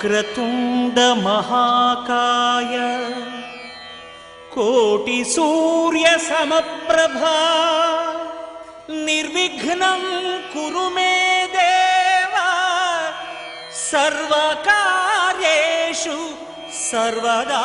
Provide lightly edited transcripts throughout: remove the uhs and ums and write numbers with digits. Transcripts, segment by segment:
వక్రతుండ మహాకాయ కోటి సూర్య సమప్రభా నిర్విఘ్నం కురు మే దేవ సర్వకార్యేషు సర్వదా.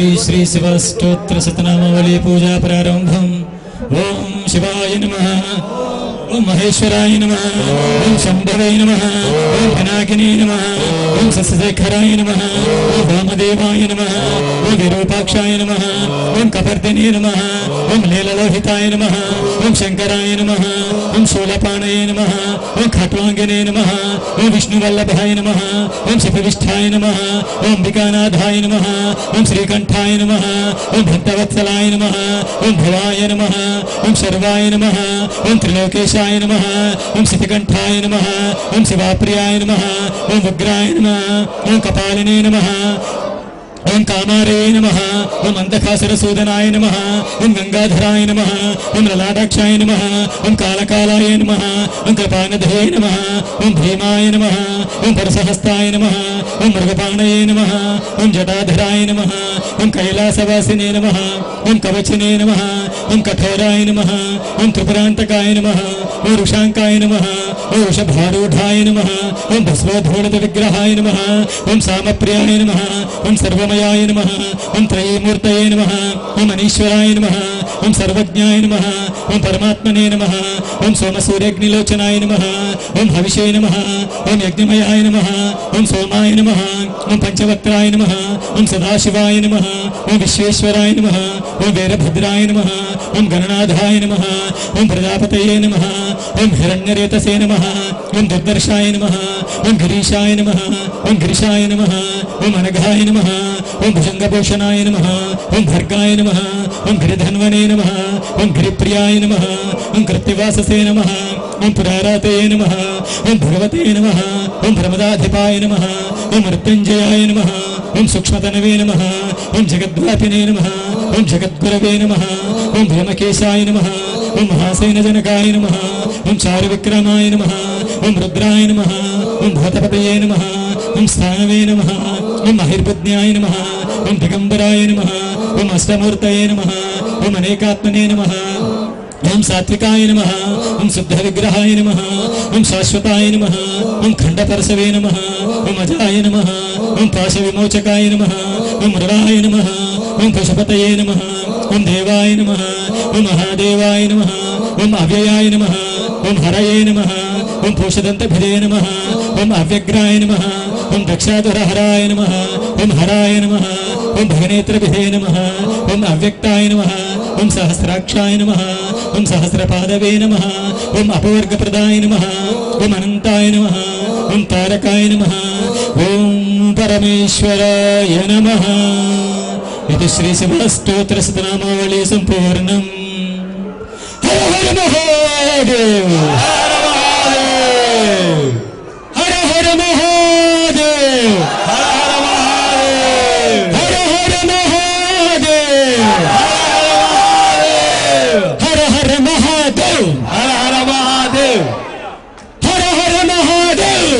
श्री श्री शिव स्तोत्र सतनामावली पूजा प्रारंभम। ओम शिवाय नमः, ओम महेश्वराय नमः, ओम शंभवे नमः, ओम पिनाकिने नमः, ओम सस्यशेखराय नमः, ओम वामदेवाय नमः, ओम विरूपाक्षाय नमः, ओम कपर्दिने नमः, ओम नीललोहिताय नमः, ओम शंकराय नमः, ओम शूलपाणये नमः, ओम खट्वांगिने नमः, ओम विष्णुवल्लभाय नमः, ओम शिवविष्ठाय नमः, ओम अंबिकानाथाय नमः, ओम श्रीकंठाय नमः, ओम भक्तवत्सलाय नमः, ओम भवाय नमः, ओम शर्वाय नमः, ओम त्रिलोकेशाय नमः, ओम शितिकंठाय नमः, ओम शिवाप्रियाय नमः, ओम उग्राय नमः, ओम कपालिने नमः, ओम कामारे नमः, ओम अंधकासुरसूदनाय नमः, ओम गंगाधराय नमः, ओम ललाटाक्षाय नमः, ओम कालकालाय नमः, ओम कृपानधये नमः, ओम भीमाय नमः, ओम परसहस्ताय नमः, ओम मृगपाणये नमः, ओम जटाधराय नमः, ओम कैलासवासिने नमः, ओम कवचिने नमः, ओम कठोराय नमः, ओम त्रिपुरांतकाय नमः, ओम ऋषांकाय नमः, ओम वृषभारूढाय नमः, ओम भस्मोद्धूलित विग्रहाय नमः, ओम सामप्रियाय नमः, ओम सर्वमयाय नमः, ओम त्रयीमूर्तये नमः, ओम अनीश्वराय नमः, ओम सर्वज्ञाय नमः, ओम परमात्मने नमः, ओम सोमसूर्यग्निलोचनाय नमः, ओम हविषे नमः, ओम यज्ञमयाय नमः, ओम सोमाय नमः, ओम पंचवक्त्राय नमः, ओम सदाशिवाय नमः, ओम विश्वेश्वराय नमः, ओम वीरभद्राय नमः, ओम गणनाथाय नमः, ओम प्रजापतये नमः, ओम हिरण्यरेतसे नमः, ओम दुर्दर्शाय नमः, ओम गिरीशाय नमः, ओम गिरिशाय नमः, ओम अनघाय नमः, ओम भुजंगभूषणाय नमः, ओम भर्गाय नमः, ओम गिरिधन्वने नमः, ओम गिरिप्रियाय नमः, ओम कृत्तिवाससे नमः, ओम पुराराते नमः, ओम भगवते नमः, ओम प्रमदाधिपाय नमः, ओम मृत्युंजयाय नमः, ओम सूक्ष्मतनवे नमः, ओम जगद्व्यापिने नमः, ओम जगद्गुरवे नमः, ओम भीमकेशाय नमः, ओम महासेनजनकाय नमः, ओम चारुविक्रमाय नमः, ओम रुद्राय नमः, ओम भूतपतये नमः, ओम स्थानवे नमः, ओम महिर्बुद्ध्याय नमः, ओम दिगंबराय नमः, ओम अष्टमूर्तये नमः, ओम अनेकात्मने नमः, ओम सात्विकाय नमः, ओम शुद्ध विग्रहाय नमः, ओम शाश्वताय नमः, ओम खंडपरशवे नमः, ओम अजाय नमः, ओम पाशविमोचकाय नमः, ओम मृडाय नमः, ओम पशुपतये नमः, ओम देवाय नमः, ओम महादेवाय नमः, ओम अव्ययाय नमः, ओम हरये नमः, ओम पोषदन्तभिदे नमः, ओम अव्यग्राय नमः, ओम दक्षाधुरहराय नमः, ओम हराय नमः, ओम भगनेत्रभिदे नमः, ओम अव्यक्ताय नमः, ओम सहस्राक्षाय नमः, ओम सहस्रपादवे नमः, ओम अपवर्गप्रदाय नमः, ओम अनंताय नमः, ओम तारकाय नमः, ओम परमेश्वराय नमः। इति श्री शिवस्तोत्र सतनामावली संपूर्णम्। हर हर महादेव, हर महादेव, हर हर महादेव, हर हर महादेव, हर हर महादेव, हर हर महादेव, हर हर महादेव,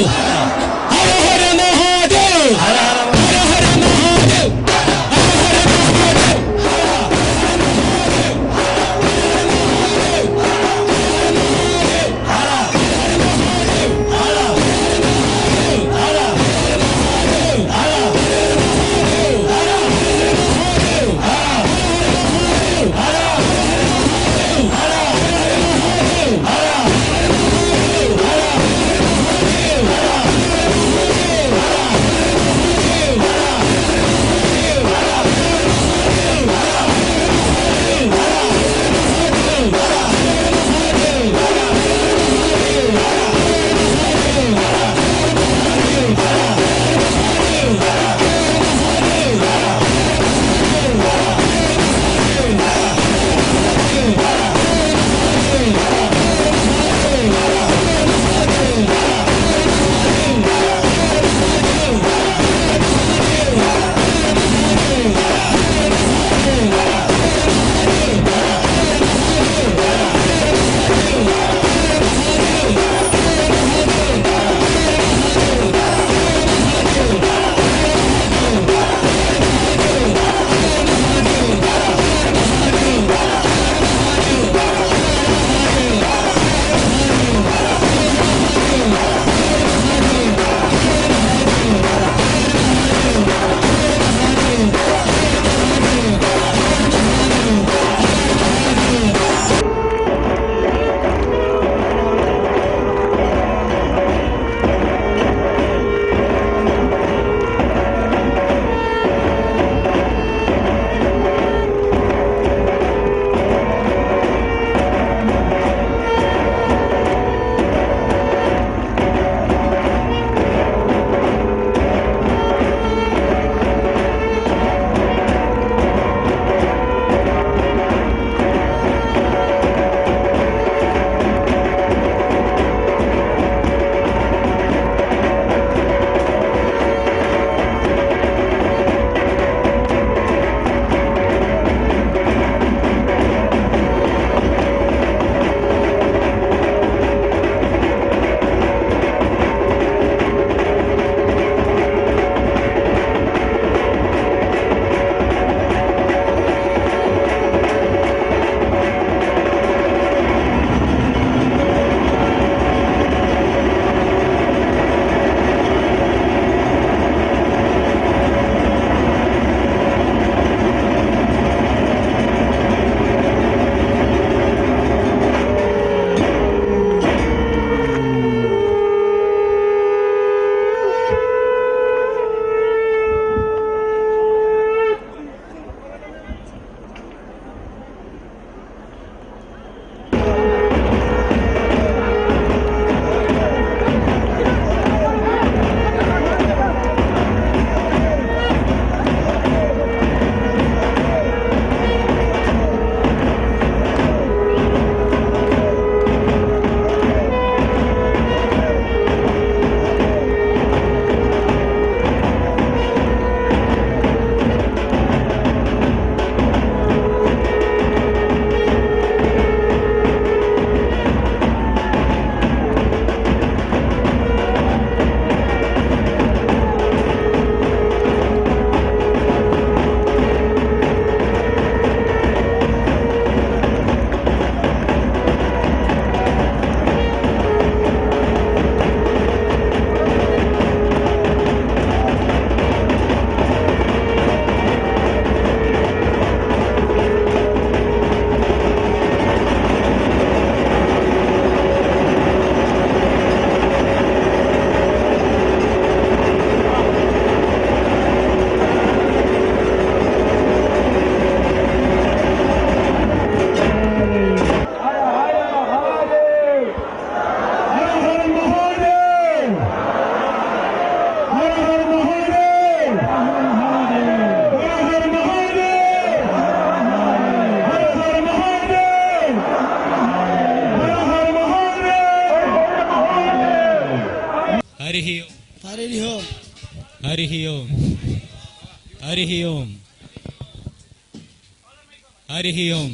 हर हर महादेव, हर हर महादेव, हर हर महादेव, हर హరి ఓం హరి ఓం హరి ఓం హరి ఓం హరి ఓం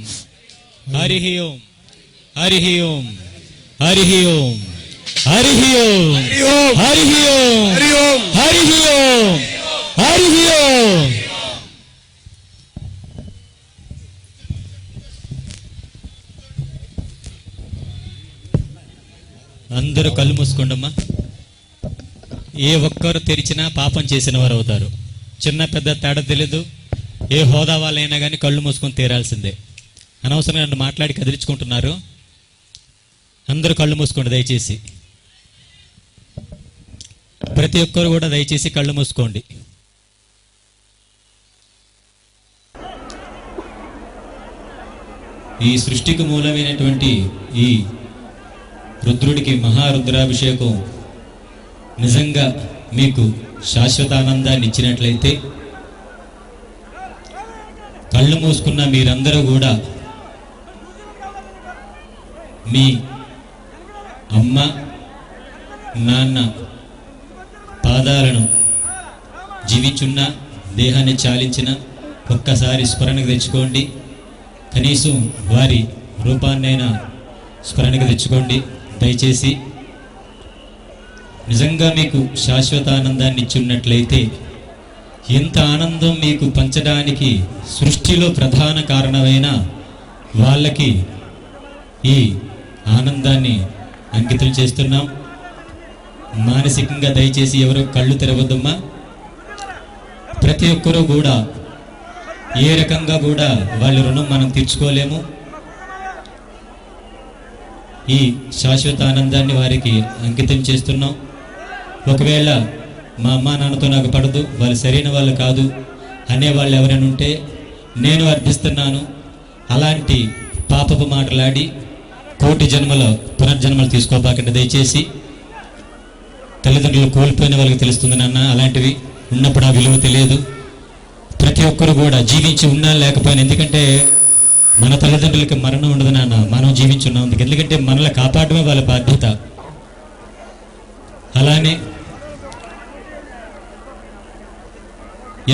హరి ఓం హరి ఓం హరి ఓం హరి ఓం హరి ఓం హరి ఓం హరి ఓం. అందరూ కళ్ళు మూసుకోండమ్మా. ఏ ఒక్కరు తెరిచినా పాపం చేసిన వారు అవుతారు. చిన్న పెద్ద తేడా తెలీదు. ఏ హోదా వాళ్ళైనా కానీ కళ్ళు మూసుకొని తీరాల్సిందే. అనవసరంగా నన్ను మాట్లాడి కదిలించుకుంటున్నారు. అందరూ కళ్ళు మూసుకోండి దయచేసి. ప్రతి ఒక్కరు కూడా దయచేసి కళ్ళు మూసుకోండి. ఈ సృష్టికి మూలమైనటువంటి ఈ రుద్రుడికి మహారుద్రాభిషేకం నిజంగా మీకు శాశ్వత ఆనందాన్ని ఇచ్చినట్లయితే కళ్ళు మూసుకున్న మీరందరూ కూడా మీ అమ్మ నాన్న పాదాలను జీవించున్న దేహాన్ని చాలించిన ఒక్కసారి స్మరణకు తెచ్చుకోండి. కనీసం వారి రూపాన్నైనా స్మరణకు తెచ్చుకోండి దయచేసి. నిజంగా మీకు శాశ్వత ఆనందాన్ని ఇచ్చున్నట్లయితే ఎంత ఆనందం మీకు పంచడానికి సృష్టిలో ప్రధాన కారణమైన వాళ్ళకి ఈ ఆనందాన్ని అంకితం చేస్తున్నాం. మానసికంగా దయచేసి ఎవరు కళ్ళు తెరవద్దమ్మా. ప్రతి ఒక్కరూ కూడా ఏ రకంగా కూడా వాళ్ళ రుణం మనం తీర్చుకోలేము. ఈ శాశ్వత ఆనందాన్ని వారికి అంకితం చేస్తున్నాం. ఒకవేళ మా అమ్మా నాన్నతో నాకు పడదు, వాళ్ళు సరైన వాళ్ళు కాదు అనేవాళ్ళు ఎవరైనా ఉంటే నేను అర్థిస్తున్నాను. అలాంటి పాపపు మాటలాడి కోటి జన్మల పునర్జన్మలు తీసుకోబాకండి దయచేసి. తల్లిదండ్రులు కోల్పోయిన వాళ్ళకి తెలుస్తుంది నాన్న, అలాంటివి ఉన్నప్పుడు ఆ విలువ తెలియదు. ప్రతి ఒక్కరు కూడా జీవించి ఉన్నా లేకపోయినా, ఎందుకంటే మన తల్లిదండ్రులకి మరణం ఉండదు నాన్న, మనం జీవించున్నాం. ఎందుకంటే మనల్ని కాపాడమే వాళ్ళ బాధ్యత. అలానే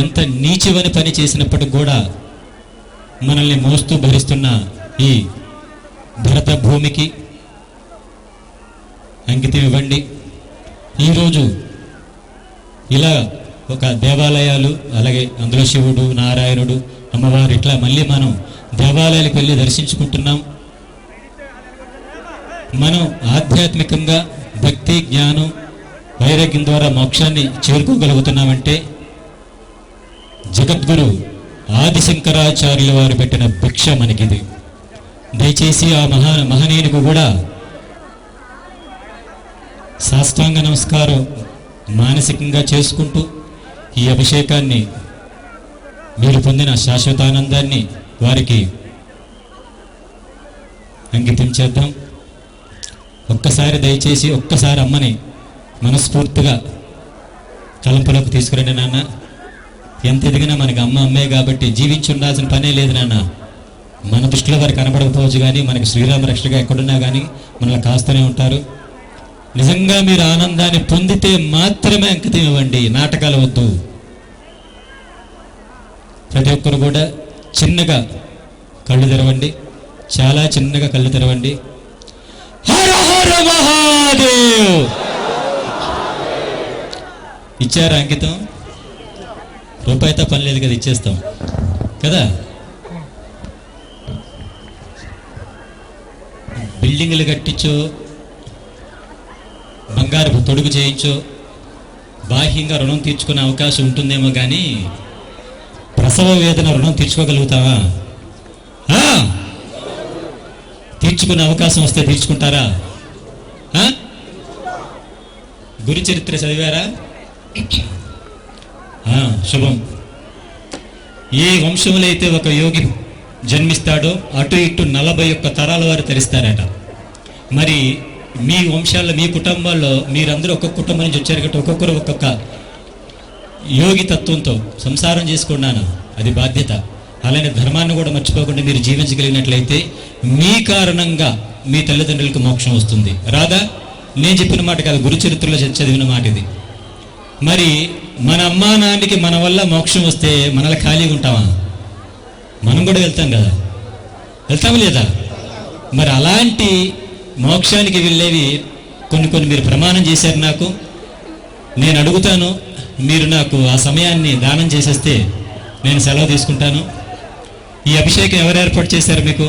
ఎంత నీచవని పని చేసినప్పటికి కూడా మనల్ని మోస్తూ భరిస్తున్న ఈ భరత భూమికి అంకితం ఇవ్వండి. ఈరోజు ఇలా ఒక దేవాలయాలు, అలాగే అందులో శివుడు, నారాయణుడు, అమ్మవారు, ఇట్లా మళ్ళీ మనం దేవాలయాలకు వెళ్ళి దర్శించుకుంటున్నాం. మనం ఆధ్యాత్మికంగా భక్తి, జ్ఞానం, వైరాగ్యం ద్వారా మోక్షాన్ని చేరుకోగలుగుతున్నామంటే జగద్గురు ఆదిశంకరాచార్యుల వారు పెట్టిన భిక్ష మనకిది. దయచేసి ఆ మహనీయునికి కూడా సాష్టాంగ నమస్కారం మానసికంగా చేసుకుంటూ ఈ అభిషేకాన్ని, మీరు పొందిన శాశ్వతానందాన్ని వారికి అంకితం చేద్దాం. ఒక్కసారి దయచేసి ఒక్కసారి అమ్మని మనస్ఫూర్తిగా తలంపులోకి తీసుకురండి నాన్న. ఎంత ఎదిగినా మనకి అమ్మ అమ్మే కాబట్టి జీవించి ఉండాల్సిన పనే లేదు నాన్న. మన దృష్టిలో వారికి కనబడకపోవచ్చు, కానీ మనకి శ్రీరామ రక్షగా ఎక్కడున్నా కానీ మనల్ని కాస్తూనే ఉంటారు. నిజంగా మీరు ఆనందాన్ని పొందితే మాత్రమే అంకితం ఇవ్వండి, నాటకాలు వద్దు. ప్రతి ఒక్కరు కూడా చిన్నగా కళ్ళు తెరవండి, చాలా చిన్నగా కళ్ళు తెరవండి. హర హర మహాదేవ్. ఇచ్చారా అంకితం? రూపాయితో పని లేదు కదా, ఇచ్చేస్తాం కదా. బిల్డింగ్లు కట్టించో, బంగారు తొడుగు చేయించో, బాహ్యంగా రుణం తీర్చుకునే అవకాశం ఉంటుందేమో కానీ ప్రసవ వేదన రుణం తీర్చుకోగలుగుతావా? తీర్చుకునే అవకాశం వస్తే తీర్చుకుంటారా? గురు చరిత్ర చదివారా? శుభం. ఏ వంశంలో అయితే ఒక యోగి జన్మిస్తాడో అటు ఇటు 41 తరాల వారు తరిస్తారట. మరి మీ వంశాల్లో, మీ కుటుంబాల్లో మీరందరూ ఒక్కొక్క కుటుంబం నుంచి వచ్చారు కాబట్టి ఒక్కొక్కరు ఒక్కొక్క యోగి తత్వంతో సంసారం చేసుకున్నాను, అది బాధ్యత. అలానే ధర్మాన్ని కూడా మర్చిపోకుండా మీరు జీవించగలిగినట్లయితే మీ కారణంగా మీ తల్లిదండ్రులకు మోక్షం వస్తుంది. రాదా? నేను చెప్పిన మాట కాదు, గురు చరిత్రలో చదివిన మాట ఇది. మరి మన అమ్మా నాన్నకి మన వల్ల మోక్షం వస్తే మనల్ని ఖాళీగా ఉంటామా? మనం కూడా వెళ్తాం కదా, వెళ్తాము లేదా? మరి అలాంటి మోక్షానికి వెళ్ళేవి కొన్ని మీరు ప్రమాణం చేశారు నాకు. నేను అడుగుతాను, మీరు నాకు ఆ సమయాన్ని దానం చేసేస్తే నేను సెలవు తీసుకుంటాను. ఈ అభిషేకం ఎవరు ఏర్పాటు చేశారు మీకు?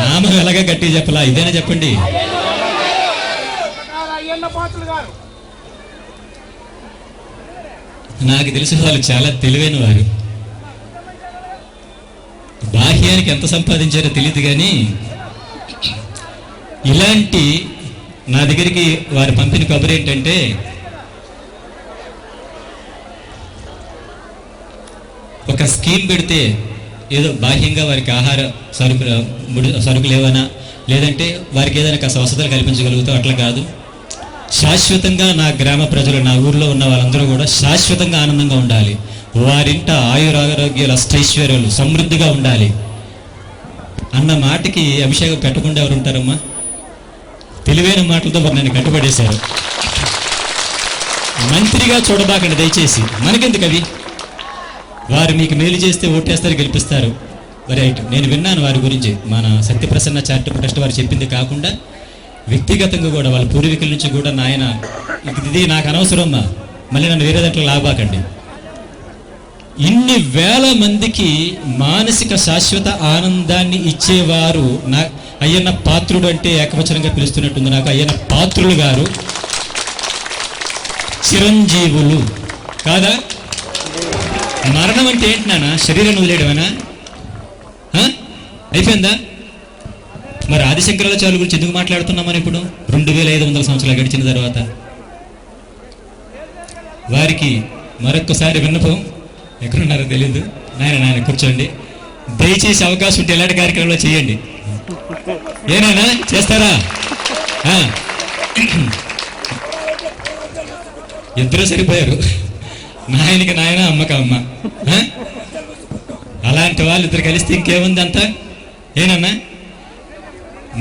నామం ఎలాగా గట్టి చెప్పలా, ఇదేనా చెప్పండి. నాకు తెలిసిన వాళ్ళు చాలా తెలివైన వారు. బాహ్యానికి ఎంత సంపాదించారో తెలియదు, కానీ ఇలాంటి నా దగ్గరికి వారు పంపిన కబురు ఏంటంటే, ఒక స్కీమ్ పెడితే ఏదో బాహ్యంగా వారికి ఆహార సరుకులు ఏమైనా, లేదంటే వారికి ఏదైనా కాస్త వసతులు కల్పించగలుగుతాం, అట్లా కాదు. శాశ్వతంగా నా గ్రామ ప్రజలు, నా ఊర్లో ఉన్న వాళ్ళందరూ కూడా శాశ్వతంగా ఆనందంగా ఉండాలి. వారింట ఆయురారోగ్యాలు, అష్టైశ్వర్యాలు సమృద్ధిగా ఉండాలి అన్న మాటకి అభిషేకం పెట్టకుండా ఎవరు ఉంటారమ్మా? తెలివైన మాటలతో వారు నన్ను కట్టుబడేశారు. మంత్రిగా చూడబాకండి దయచేసి, మనకెందుకు అవి? వారు మీకు మేలు చేస్తే ఓటేస్తారు, గెలిపిస్తారు. రైట్, నేను విన్నాను వారి గురించి. మన సత్యప్రసన్న చారిటబుల్ ట్రస్ట్ వారు చెప్పింది కాకుండా వ్యక్తిగతంగా కూడా వాళ్ళ పూర్వీకుల నుంచి కూడా, నాయన ఇది నాకు అనవసరమ్మా, మళ్ళీ నన్ను వేరే దాంట్లో లాభాకండి. ఇన్ని వేల మందికి మానసిక శాశ్వత ఆనందాన్ని ఇచ్చేవారు నా అయ్యన్న పాత్రుడు అంటే ఏకవచనంగా పిలుస్తున్నట్టుంది నాకు. అయ్యన్న పాత్రులు గారు చిరంజీవులు కాదా? మరణం అంటే ఏంటి నాన్న? శరీరం వదిలేయడమేనా? అయిపోయిందా? మరి ఆదిశంకరాచార్యుల గురించి ఎందుకు మాట్లాడుతున్నామని ఇప్పుడు 2500 సంవత్సరాలు గడిచిన తర్వాత వారికి మరొక్కసారి విన్నపం. ఎక్కడున్నారో తెలియదు, నాయన కూర్చోండి. దయచేసి అవకాశం ఉంటే ఎలాంటి కార్యక్రమంలో చేయండి. ఏనాయనా చేస్తారా? ఇద్దరు సరిపోయారు, నాయనకి నాయన, అమ్మకి అమ్మ. అలాంటి వాళ్ళు ఇద్దరు కలిస్తే ఇంకేముంది అంతా. ఏనన్నా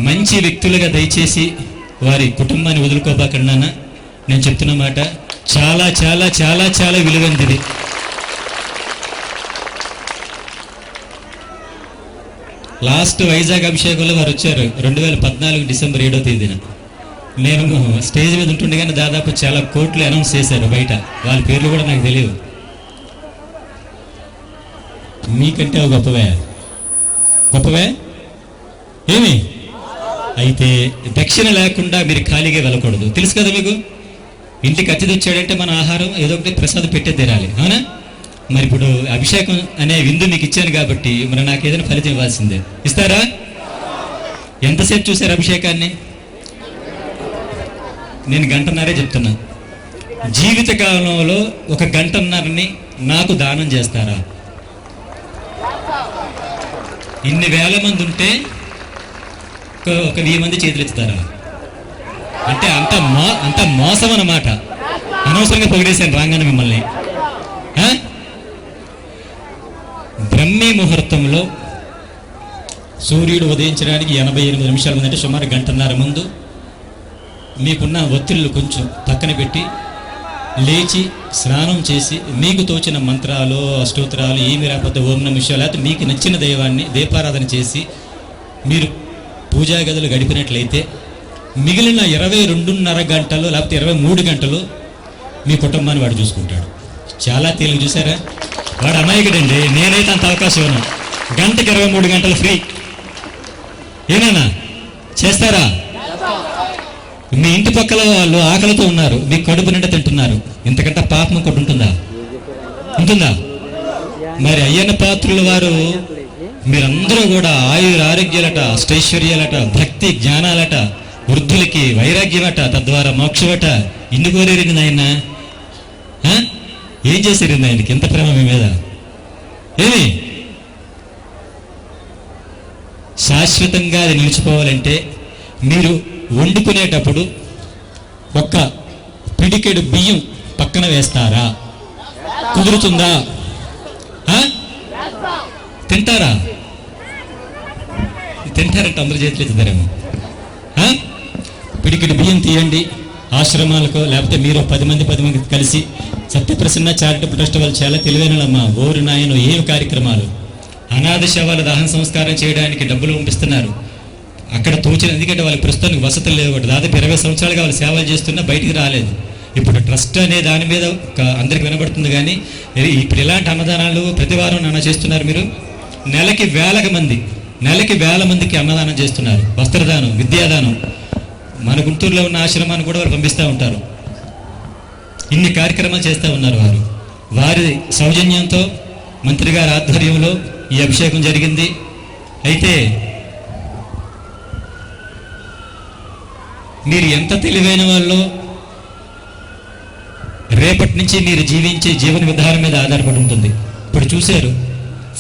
మంచి వ్యక్తులుగా దయచేసి వారి కుటుంబాన్ని వదులుకోబాకండి. నేను చెప్తున్న మాట చాలా చాలా చాలా చాలా విలువైనది. లాస్ట్ వైజాగ్ అభిషేకంలో వారు వచ్చారు 2014 డిసెంబర్ 7వ తేదీన. నేను స్టేజ్ మీద ఉంటుండగానే దాదాపు చాలా కోట్లు అనౌన్స్ చేశారు బయట. వాళ్ళ పేర్లు కూడా నాకు తెలియదు. మీకంటే గొప్పవే ఏమి? అయితే దక్షిణ లేకుండా మీరు ఖాళీగా వెళ్ళకూడదు, తెలుసు కదా మీకు. ఇంటికి అతిథి వచ్చాడంటే మన ఆహారం ఏదో ఒకటి ప్రసాదం పెట్టే తీరాలి, అవునా? మరి ఇప్పుడు అభిషేకం అనే విందు మీకు ఇచ్చాను కాబట్టి మరి నాకు ఏదైనా ఫలితం ఇవ్వాల్సిందే. ఇస్తారా? ఎంతసేపు చూశారు అభిషేకాన్ని? నేను గంటన్నరే చెప్తున్నా. జీవిత కాలంలో 1 గంటన్నరని నాకు దానం చేస్తారా? ఇన్ని వేల మంది ఉంటే ఒక 1000 మంది చేతులు ఎత్తుతారా? అంటే అంత మోసం అన్నమాట. అనవసరంగా పొగిడేశాను రాగానే మిమ్మల్ని. బ్రహ్మీ ముహూర్తంలో సూర్యుడు ఉదయించడానికి 88 నిమిషాల ముందు, అంటే సుమారు గంటన్నర ముందు మీకున్న ఒత్తిళ్ళు కొంచెం పక్కన పెట్టి లేచి స్నానం చేసి మీకు తోచిన మంత్రాలు, అష్టోత్తరాలు ఏమి రాకపోతే ఓం నమః శివాయ, లేకపోతే మీకు నచ్చిన దైవాన్ని దీపారాధన చేసి మీరు పూజా గదులు గడిపినట్లయితే మిగిలిన 22.5 గంటలు లేకపోతే 23 గంటలు మీ కుటుంబాన్ని వాడు చూసుకుంటాడు. చాలా తేలిక. చూసారా? వాడు అమాయకుడండి. నేనైతే అంత అవకాశం ఇవ్వను. గంటకి 23 గంటలు ఫ్రీ. ఏనా చేస్తారా? మీ ఇంటి పక్కల వాళ్ళు ఆకలితో ఉన్నారు, మీ కడుపు నిండా తింటున్నారు. ఇంతకంటే పాపం ఒకటి ఉంటుందా? మరి అయ్యన్న పాత్రుల వారు మీరందరూ కూడా ఆరోగ్యాలట, అష్టైశ్వర్యాలట, భక్తి జ్ఞానాలట, వృద్ధులకి వైరాగ్యమట, తద్వారా మోక్షమట. ఇన్ని కోరేరింది ఆయన. ఏం చేశారండి ఆయనకి ఎంత ప్రేమ మీ మీద? ఏమి శాశ్వతంగా అది నిలిచిపోవాలంటే మీరు వండుకునేటప్పుడు ఒక్క పిడికెడు బియ్యం పక్కన వేస్తారా? కుదురుతుందా? తింటారా? తింటారంటే అందరూ చేతులు ఎత్తుతారేమో. పిడికిడి బియ్యం తీయండి, ఆశ్రమాలకు లేకపోతే మీరు 10 మంది కలిసి సత్యప్రసన్న చారిటబుల్ ట్రస్ట్ వాళ్ళు చాలా తెలివైనమ్మా. ఓరు నాయన ఏం కార్యక్రమాలు, అనాథ శవాల దహన సంస్కారం చేయడానికి డబ్బులు పంపిస్తున్నారు. అక్కడ తోచిన, ఎందుకంటే వాళ్ళకి ప్రస్తుతానికి వసతులు లేవు. దాదాపు 20 సంవత్సరాలుగా వాళ్ళు సేవలు చేస్తున్నా బయటికి రాలేదు. ఇప్పుడు ట్రస్ట్ అనే దాని మీద అందరికి వినబడుతుంది. కానీ ఇప్పుడు ఇలాంటి అన్నదానాలు ప్రతి వారం నాన్న చేస్తున్నారు. మీరు నెలకి వేల మందికి అన్నదానం చేస్తున్నారు. వస్త్రదానం, విద్యాదానం. మన గుంటూరులో ఉన్న ఆశ్రమాన్ని కూడా వాళ్ళు పంపిస్తూ ఉంటారు. ఇన్ని కార్యక్రమాలు చేస్తూ ఉన్నారు వారు. వారి సౌజన్యంతో మంత్రి గారి ఆధ్వర్యంలో ఈ అభిషేకం జరిగింది. అయితే మీరు ఎంత తెలివైన వాళ్ళు, రేపటి నుంచి మీరు జీవించే జీవన విధానం మీద ఆధారపడి ఉంటుంది. ఇప్పుడు చూశారు,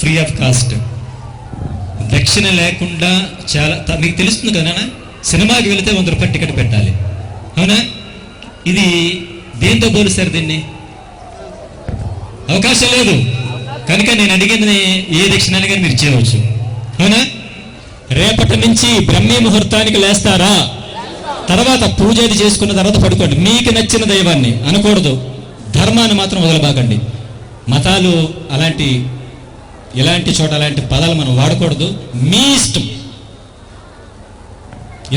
ఫ్రీ ఆఫ్ కాస్ట్, దక్షిణ లేకుండా చాలా మీకు తెలుస్తుంది కదా. సినిమాకి వెళితే 100 రూపాయలు టికెట్ పెట్టాలి, అవునా? ఇది దేంతో పోలుస్తారు? దీన్ని అవకాశం లేదు కనుక నేను అడిగింది ఏ దక్షిణాన్ని కానీ మీరు చేయవచ్చు, అవునా? రేపటి నుంచి బ్రహ్మీ ముహూర్తానికి లేస్తారా? తర్వాత పూజ అది చేసుకున్న తర్వాత పడుకోండి. మీకు నచ్చిన దైవాన్ని అనకూడదు, ధర్మాన్ని మాత్రం వదలబాకండి. మతాలు ఇలాంటి చోట అలాంటి పదాలు మనం వాడకూడదు. మీ ఇష్టం,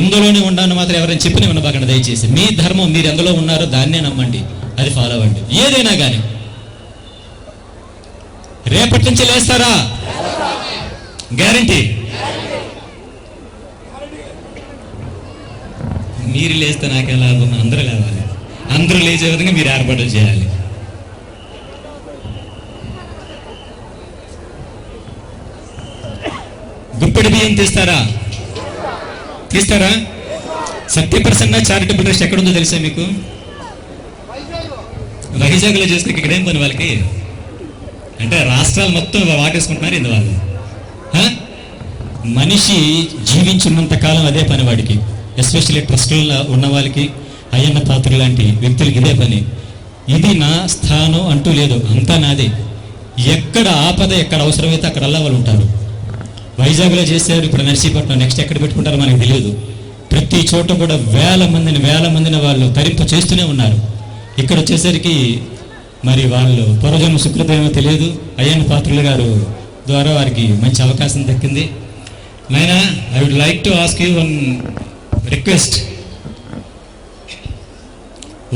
ఇందులోనే ఉండాలని మాత్రం ఎవరైనా చెప్పిన వినబాకండి దయచేసి. మీ ధర్మం, మీరు ఎందులో ఉన్నారో దాన్నే నమ్మండి, అది ఫాలో అవ్వండి. ఏదైనా కానీ రేపటి నుంచి లేస్తారా? గ్యారంటీ. మీరు లేస్తే నాకే లాభం? అందరూ లేవాలి. అందరూ లేచే విధంగా మీరు ఏర్పాట్లు చేయాలి. గుప్పెడి బియ్యం తీస్తారా? సత్యప్రసన్న చారిటబుల్ ట్రస్ట్ ఎక్కడుందో తెలుసా మీకు? వైజాగ్లో చేస్తే ఇక్కడేం పని వాళ్ళకి? అంటే రాష్ట్రాలు మొత్తం వాటేసుకుంటున్నారు ఇందు వాళ్ళు. మనిషి జీవించున్నంత కాలం అదే పని వాడికి. ఎస్పెషల్లీ ట్రస్టుల్లో ఉన్న వాళ్ళకి, అయ్యన్న పాత్ర లాంటి వ్యక్తులకి ఇదే పని. ఇది నా స్థానం అంటూ లేదు, అంతా నాదే. ఎక్కడ ఆపద, ఎక్కడ అవసరమైతే అక్కడల్లా వాళ్ళు ఉంటారు. వైజాగ్లో చేశారు, ఇప్పుడు నర్సీపట్నం, నెక్స్ట్ ఎక్కడ పెట్టుకుంటారో మనకు తెలియదు. ప్రతి చోట కూడా వేల మందిని వాళ్ళు తరింప చేస్తూనే ఉన్నారు. ఇక్కడ వచ్చేసరికి మరి వాళ్ళు పూర్వజన్మ సుకృతం ఏమో తెలియదు. అయ్యన్న పాత్రులు గారు ద్వారా వారికి మంచి అవకాశం దక్కింది. నాయనా, I would like to ask you one request.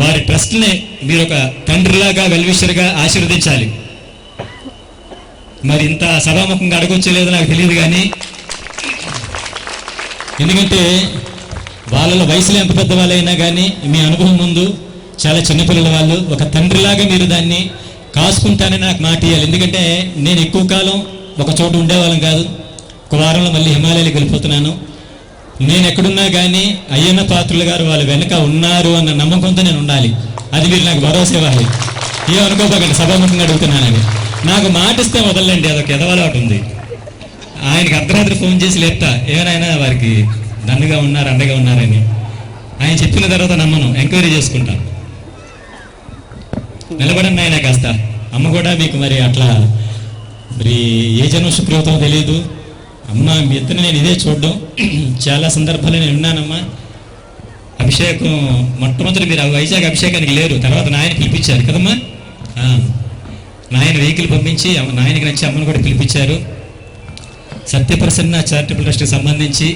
వారి ట్రస్ట్ని మీరు ఒక తండ్రిలాగా, వెల్విషర్గా ఆశీర్వదించాలి. మరి ఇంత సభాముఖంగా అడగొచ్చలేదో నాకు తెలియదు, కానీ ఎందుకంటే వాళ్ళ వయసులో ఎంత పెద్దవాళ్ళైనా కానీ మీ అనుభవం ముందు చాలా చిన్నపిల్లల వాళ్ళు. ఒక తండ్రిలాగా మీరు దాన్ని కాసుకుంటానని నాకు మాట ఇవ్వాలి. ఎందుకంటే నేను ఎక్కువ కాలం ఒక చోట ఉండేవాళ్ళం కాదు. ఒక వారంలో మళ్ళీ హిమాలయాలకు వెళ్ళిపోతున్నాను. నేను ఎక్కడున్నా కానీ అయ్యన్న పాత్రులు గారు వాళ్ళు వెనక ఉన్నారు అన్న నమ్మకంతో నేను ఉండాలి. అది మీరు నాకు భరోసా ఇవ్వాలి. ఏమనుకోపోకండి, సభాముఖంగా అడుగుతున్నానని. నాకు మాట ఇస్తే వదలండి, అదొక ఎదవలాట ఉంది. ఆయనకి అర్ధరాత్రి ఫోన్ చేసి లేపుతా, ఏమైనా వారికి దండగా ఉన్నారు, అండగా ఉన్నారని. ఆయన చెప్పిన తర్వాత నమ్మను, ఎంక్వైరీ చేసుకుంటాను. నిలబడండి ఆయన కాస్త. అమ్మ కూడా మీకు మరి అట్లా మరి ఏ జన్మ సుకృతం తెలియదు. అమ్మ, మీ ఇద్దరు నేను ఇదే చూడడం చాలా సందర్భాలు నేను విన్నానమ్మా. అభిషేకం మొట్టమొదటి మీరు వైజాగ్ అభిషేకానికి లేరు, తర్వాత నాయన పిలిపించారు కదమ్మా. నాయన వెహికల్ పంపించి నాయనకి నచ్చి అమ్మను కూడా పిలిపించారు. సత్యప్రసన్న చారిటబుల్ ట్రస్ట్కి సంబంధించి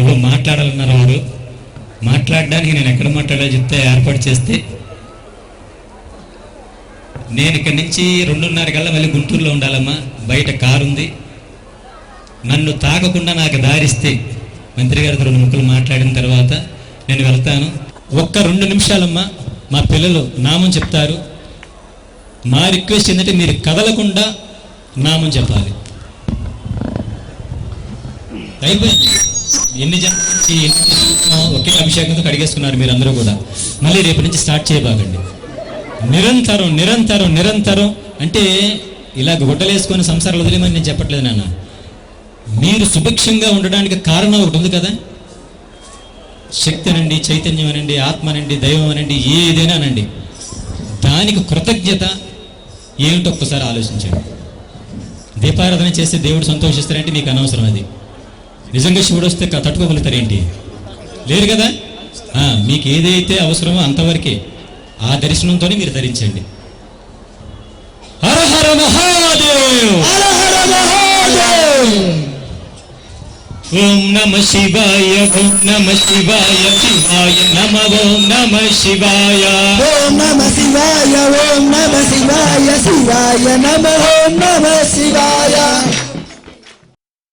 ఎవరు మాట్లాడాలన్నారు. వారు మాట్లాడడానికి నేను ఎక్కడ మాట్లాడాలో చెప్తే ఏర్పాటు చేస్తే, నేను ఇక్కడి నుంచి 2:30 కల్లా మళ్ళీ గుంటూరులో ఉండాలమ్మా. బయట కారు ఉంది. నన్ను తాకకుండా నాకు దారిస్తే మంత్రి గారితో 2 ముక్కలు మాట్లాడిన తర్వాత నేను వెళ్తాను. ఒక్క 2 నిమిషాలమ్మా, మా పిల్లలు నామం చెప్తారు. మా రిక్వెస్ట్ ఏంటంటే మీరు కదలకుండా నామం చెప్పాలి. అయిపోయింది. ఎన్ని ఒకే అభిషేకంతో కడిగేసుకున్నారు మీరు అందరూ కూడా. మళ్ళీ రేపటి నుంచి స్టార్ట్ చేయబాకండి. నిరంతరం అంటే ఇలాగ గుడ్డలేసుకొని సంసారాలు వదిలేమని నేను చెప్పట్లేదు నాన్న. మీరు సుభిక్షంగా ఉండడానికి కారణం ఒకటి ఉంది కదా. శక్తి అనండి, చైతన్యం అనండి, ఆత్మ అనండి, దైవం అనండి, ఏదైనా అనండి, దానికి కృతజ్ఞత ఏమిటో ఒక్కసారి ఆలోచించండి. దీపారాధన చేస్తే దేవుడు సంతోషిస్తారంటే మీకు అనవసరం. అది నిజంగా శివుడు వస్తే తట్టుకోగలుగుతారేంటి? లేరు కదా. మీకు ఏదైతే అవసరమో అంతవరకే ఆ దర్శనంతోనే మీరు ధరించండి. హర హర మహాదేవ్, హర హర మహాదేవ్. ఓం నమ శివాయ, ఓం నమ శివాయ, శివాయ నమ, ఓం నమ శివాయ, ఓం నమ శివాయ, ఓం నమ శివాయ, శివాయ నమ, ఓం నమ శివాయ.